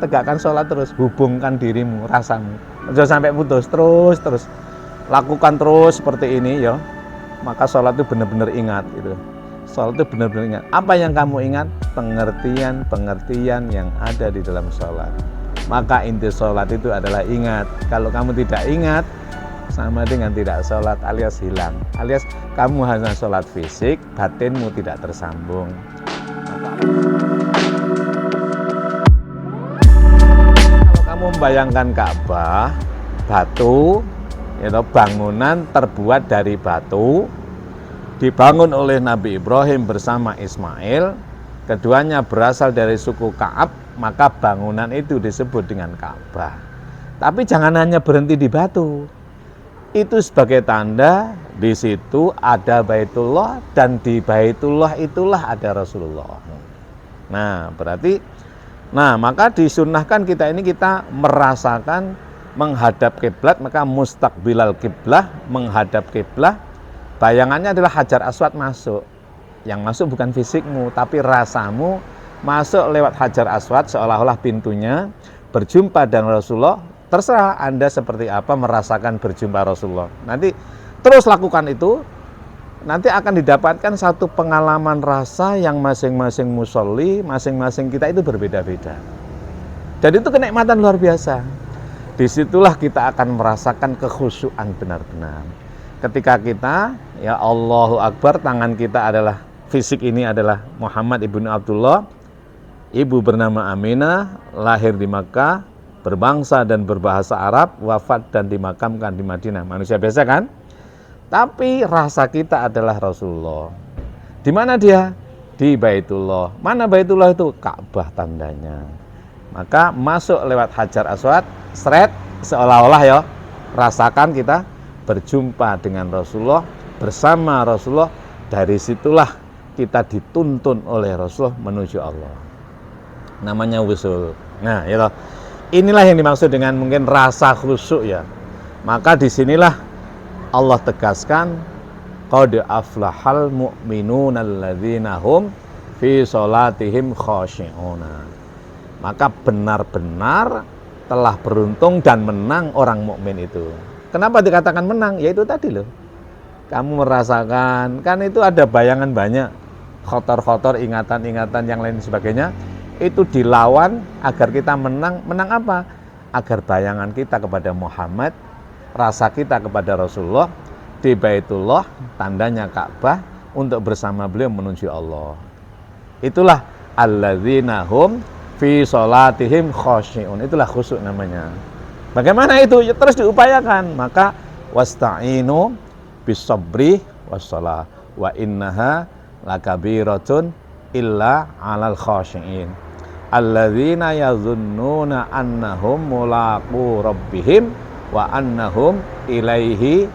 tegakkan sholat terus, hubungkan dirimu, rasamu. Jangan sampai putus, terus lakukan terus seperti ini ya. Maka sholat itu benar-benar ingat gitu. Sholat itu benar-benar ingat. Apa yang kamu ingat? Pengertian yang ada di dalam sholat. Maka inti sholat itu adalah ingat. Kalau kamu tidak ingat, sama dengan tidak sholat alias hilang. Alias kamu hanya sholat fisik, batinmu tidak tersambung. Kalau kamu membayangkan Ka'bah, batu, bangunan terbuat dari batu, dibangun oleh Nabi Ibrahim bersama Ismail, keduanya berasal dari suku Ka'ab, maka bangunan itu disebut dengan Ka'bah. Tapi jangan hanya berhenti di batu. Itu sebagai tanda di situ ada Baitullah, dan di Baitullah itulah ada Rasulullah. Nah, maka disunnahkan kita merasakan menghadap kiblat, maka mustaqbilal kiblah, menghadap kiblah. Bayangannya adalah Hajar Aswad masuk. Yang masuk bukan fisikmu, tapi rasamu masuk lewat Hajar Aswad, seolah-olah pintunya berjumpa dengan Rasulullah. Terserah Anda seperti apa merasakan berjumpa Rasulullah. Nanti terus lakukan itu, nanti akan didapatkan satu pengalaman rasa yang masing-masing musolli, masing-masing kita itu berbeda-beda. Dan itu kenikmatan luar biasa. Disitulah kita akan merasakan kekhusyuan benar-benar. Ketika kita, ya Allahu Akbar, tangan kita adalah, fisik ini adalah Muhammad ibnu Abdullah, ibu bernama Aminah, lahir di Makkah, berbangsa dan berbahasa Arab, wafat dan dimakamkan di Madinah. Manusia biasa kan? Tapi rasa kita adalah Rasulullah. Di mana dia? Di Baitullah. Mana Baitullah itu? Ka'bah tandanya. Maka masuk lewat Hajar Aswad, seret, seolah-olah ya, rasakan kita berjumpa dengan Rasulullah, bersama Rasulullah. Dari situlah kita dituntun oleh Rasulullah menuju Allah. Namanya wusul. Nah, ya loh. Inilah yang dimaksud dengan mungkin rasa khusyuk ya. Maka disinilah Allah tegaskan, qad aflahal mu'minuna alladzina hum fi sholatihim khashi'una. Maka benar-benar telah beruntung dan menang orang mukmin itu. Kenapa dikatakan menang? Ya itu tadi loh. Kamu merasakan, kan itu ada bayangan banyak, khotor-khotor, ingatan-ingatan yang lain sebagainya. Itu dilawan agar kita menang. Menang apa? Agar bayangan kita kepada Muhammad, rasa kita kepada Rasulullah di Baitullah, tandanya Ka'bah, untuk bersama beliau menuju Allah. Itulah alladzina hum fi sholatihim khashi'un. Itulah khusyuk namanya. Bagaimana itu? Ya, terus diupayakan. Maka wasta'inu bis-sabri was-shalah wa innaha lakabiratun illa 'alal khashi'in alladzina yazunnuna annahum mulaqu rabbihim wa annahum ilaihi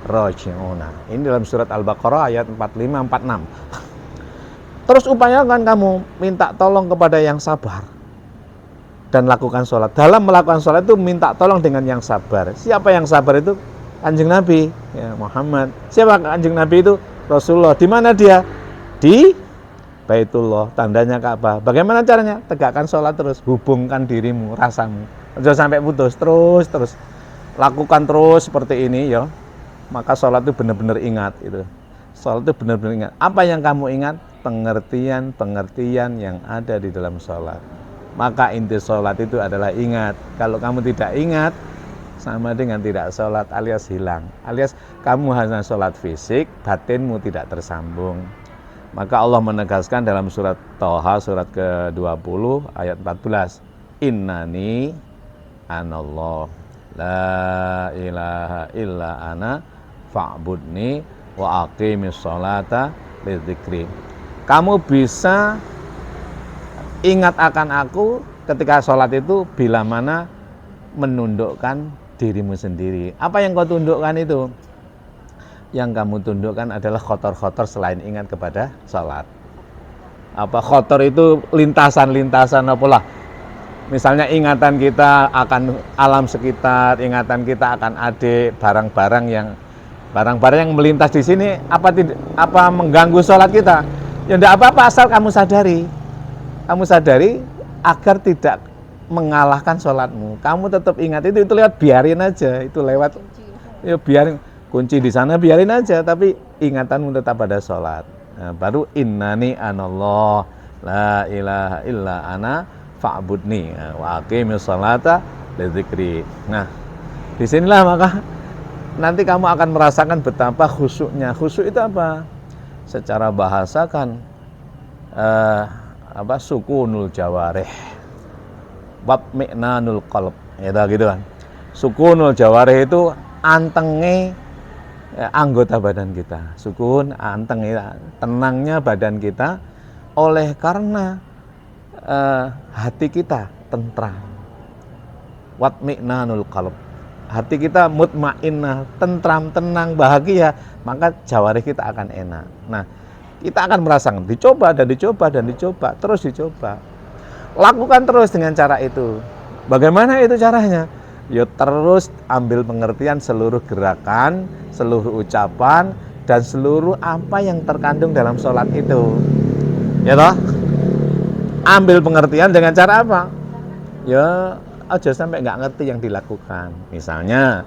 raji'una. Ini dalam surat Al-Baqarah ayat 45-46. Terus upayakan kamu minta tolong kepada yang sabar dan lakukan sholat. Dalam melakukan sholat itu minta tolong dengan yang sabar. Siapa yang sabar itu? Kanjeng Nabi, ya Muhammad. Siapa Kanjeng Nabi itu? Rasulullah. Di mana dia? Di Baitullah, tandanya Ka'bah. Bagaimana caranya? Tegakkan sholat terus, hubungkan dirimu, rasamu. Jangan sampai putus, terus lakukan terus seperti ini ya. Maka sholat itu benar-benar ingat itu. Sholat itu benar-benar ingat. Apa yang kamu ingat? Pengertian yang ada di dalam sholat. Maka inti sholat itu adalah ingat. Kalau kamu tidak ingat, sama dengan tidak sholat alias hilang. Alias kamu hanya sholat fisik, batinmu tidak tersambung. Maka Allah menegaskan dalam surat Thaha surat ke-20 ayat 14, innani anallah la ilaha illa ana fa'budni wa aqimis sholata lidzikri. Kamu bisa ingat akan aku ketika sholat itu bila mana menundukkan dirimu sendiri. Apa yang kau tundukkan itu? Yang kamu tundukkan adalah khotor-khotor selain ingat kepada sholat. Apa khotor itu? Lintasan-lintasan apalah. Misalnya ingatan kita akan alam sekitar, ingatan kita akan adik, barang-barang yang melintas di sini, apa mengganggu sholat kita? Ya tidak apa-apa, asal kamu sadari. Kamu sadari agar tidak mengalahkan sholatmu. Kamu tetap ingat itu lewat, biarin aja, itu lewat. Ya biarin, kunci di sana biarin aja, tapi ingatanmu tetap pada sholat. Nah, baru innani anallah la ilaha illa ana fa'budni wa aqimis sholata lidzikri. Nah, disinilah maka nanti kamu akan merasakan betapa khusyuknya. Khusyuk itu apa? Secara bahasa kan sukunul jawarih watmi'nanul qalb, gitu kan. Sukunul jawarih itu antenge anggota badan kita. Sukun, anteng, tenangnya badan kita oleh karena hati kita tentram. Watmi'nanul qalb, hati kita mutmainnah, tentram, tenang, bahagia, maka jawarih kita akan enak. Nah, kita akan merasakan, dicoba dan dicoba dan dicoba, terus dicoba. Lakukan terus dengan cara itu. Bagaimana itu caranya? Ya terus ambil pengertian seluruh gerakan, seluruh ucapan, dan seluruh apa yang terkandung dalam sholat itu. Ya toh? Ambil pengertian dengan cara apa? Ya aja sampai nggak ngerti yang dilakukan. Misalnya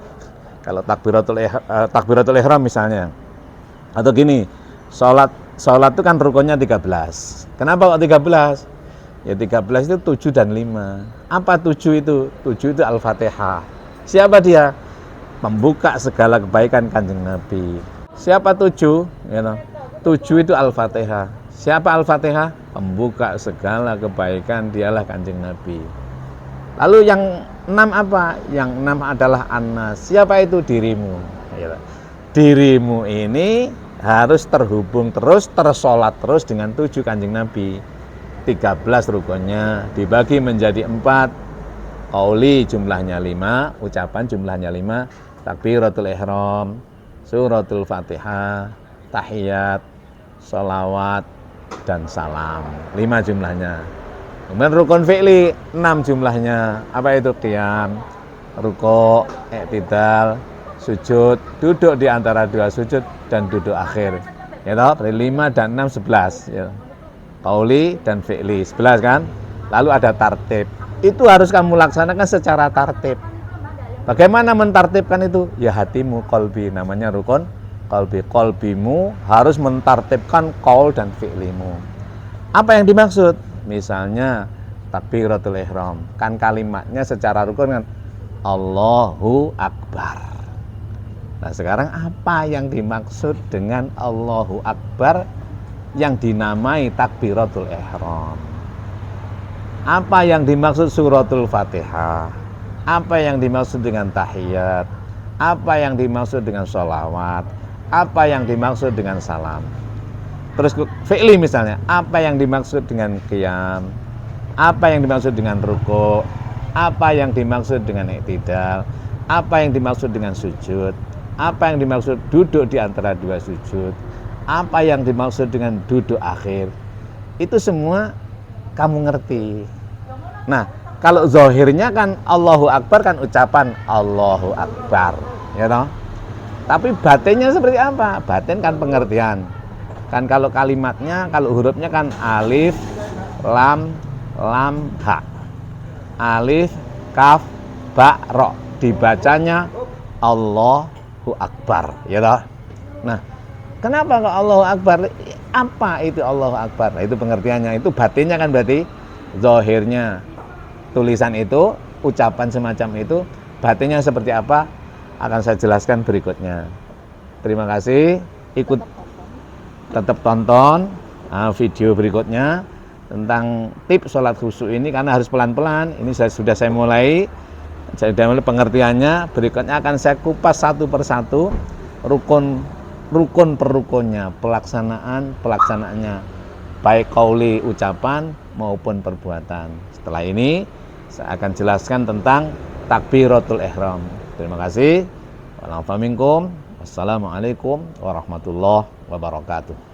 kalau takbiratul ihram misalnya, atau gini, sholat itu kan rukunnya 13. Kenapa kok 13? Ya 13 itu 7 dan 5. Apa 7 itu? 7 itu Al-Fatihah. Siapa dia? Membuka segala kebaikan Kanjeng Nabi. Siapa 7? Ya, 7 itu Al-Fatihah. Siapa Al-Fatihah? Membuka segala kebaikan, dialah Kanjeng Nabi. Lalu yang 6 apa? Yang 6 adalah An-Nas. Siapa itu? Dirimu. Ya, dirimu ini harus terhubung terus, tersolat terus dengan 7 Kanjeng Nabi. 13 rukunnya dibagi menjadi 4. Qauli jumlahnya 5, ucapan jumlahnya 5, takbiratul ihram, suratul Fatihah, tahiyat, sholawat, dan salam. 5 jumlahnya. Kemudian rukun fi'li 6 jumlahnya. Apa itu? Qiyam, ruku', i'tidal, sujud, duduk di antara dua sujud, dan duduk akhir. Ya toh, 5 dan 6 11 ya. Qauli dan fi'li 11 kan. Lalu ada tartib. Itu harus kamu laksanakan secara tartib. Bagaimana mentartibkan itu? Ya hatimu, qalbi, namanya rukun qalbi. Qalbimu harus mentartibkan qaul dan fi'limu. Apa yang dimaksud? Misalnya takbiratul ihram, kan kalimatnya secara rukun kan Allahu Akbar. Nah, sekarang apa yang dimaksud dengan Allahu Akbar yang dinamai takbiratul ihram? Apa yang dimaksud suratul Fatihah? Apa yang dimaksud dengan tahiyat? Apa yang dimaksud dengan sholawat? Apa yang dimaksud dengan salam? Terus fi'li misalnya, apa yang dimaksud dengan qiyam? Apa yang dimaksud dengan ruku'? Apa yang dimaksud dengan i'tidal? Apa yang dimaksud dengan sujud? Apa yang dimaksud duduk di antara dua sujud? Apa yang dimaksud dengan duduk akhir? Itu semua kamu ngerti. Nah, kalau zahirnya kan Allahu Akbar kan ucapan Allahu Akbar, ya toh? Tapi batinnya seperti apa? Batin kan pengertian. Kan kalau kalimatnya, kalau hurufnya kan alif, lam, ha. Alif, kaf, ba, ro. Dibacanya Allahu Akbar, ya toh? Nah, kenapa kok Allahu Akbar? Apa itu Allahu Akbar? Nah, itu pengertiannya, itu batinnya kan berarti zahirnya tulisan itu, ucapan semacam itu, batinnya seperti apa? Akan saya jelaskan berikutnya. Terima kasih, ikut tetap tonton video berikutnya tentang tips sholat khusyuk ini, karena harus pelan-pelan. Ini sudah saya mulai pengertiannya. Berikutnya akan saya kupas satu persatu rukun per rukunnya, pelaksanaannya, baik qauli ucapan maupun perbuatan. Setelah ini saya akan jelaskan tentang takbiratul ihram. Terima kasih. Wassalamualaikum warahmatullahi wabarakatuh.